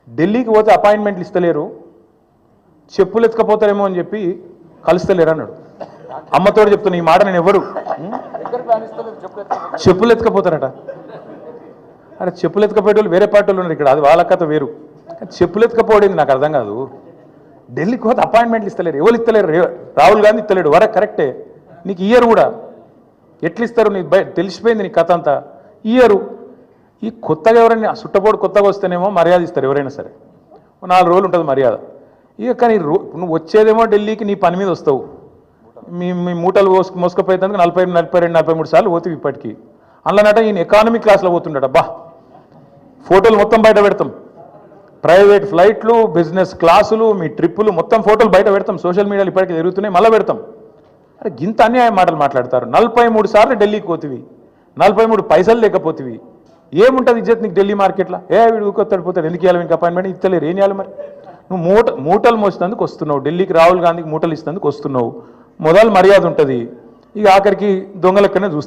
ఢిల్లీకి పోతే అపాయింట్మెంట్లు ఇస్తలేరు, చెప్పులు ఎత్తుకపోతారేమో అని చెప్పి కలుస్తలేరు అన్నాడు. అమ్మతోడు చెప్తున్నా ఈ మాట, నేను ఎవరు చెప్పులు ఎత్తుకపోతారట. అరే చెప్పులు ఎత్తుకపోయేటోళ్ళు వేరే పార్టీలు ఉన్నారు ఇక్కడ, అది వాళ్ళ కథ వేరు. చెప్పులు ఎత్తుకపోవడం నాకు అర్థం కాదు. ఢిల్లీకి పోతే అపాయింట్మెంట్లు ఇస్తలేరు, ఎవరు ఇస్తలేరు? రాహుల్ గాంధీ ఇస్తలేడు, వర కరెక్టే, నీకు ఇయ్యరు కూడా. ఎట్లు ఇస్తారు? నీకు తెలిసిపోయింది నీ కథ అంతా, ఇయ్యరు. ఈ కొత్తగా ఎవరైనా సుట్టపోడు కొత్తగా వస్తేనేమో మర్యాద ఇస్తారు ఎవరైనా సరే, 4 రోజులు ఉంటుంది మర్యాద. ఇక కానీ నువ్వు వచ్చేదేమో ఢిల్లీకి నీ పని మీద వస్తావు, మీ మూటలు మోసుకపోయేందుకు 40, 42, 43 సార్లు పోతావు ఇప్పటికీ. అందులోనట ఈయన ఎకానమీ క్లాస్లో పోతుండట. బా ఫోటోలు మొత్తం బయట పెడతాం, ప్రైవేట్ ఫ్లైట్లు, బిజినెస్ క్లాసులు, మీ ట్రిప్పులు మొత్తం ఫోటోలు బయట పెడతాం, సోషల్ మీడియాలో ఇప్పటికీ తిరుగుతున్నాయి, మళ్ళీ పెడతాం. అరే గింత అన్యాయం మాటలు మాట్లాడతారు. 43 సార్లు ఢిల్లీకి పోతివి, 43 పైసలు లేకపోతివి, ఏముంటుంది ఇజ్జత్ నీకు ఢిల్లీ మార్కెట్లో? వీడు ఊకొత్తాడు పోతాడు, ఎందుకు ఇవ్వాలి మీకు అపాయింట్మెంట్? ఇస్తలేరు, ఏం చేయాలి మరి? నువ్వు మూటలు మోసినందుకు వస్తున్నావు ఢిల్లీకి, రాహుల్ గాంధీకి మూటలు ఇస్తున్నందుకు వస్తున్నావు, మొదలు మర్యాద ఉంటుంది. ఇక ఆఖరికి దొంగలెక్కనే చూస్తావు.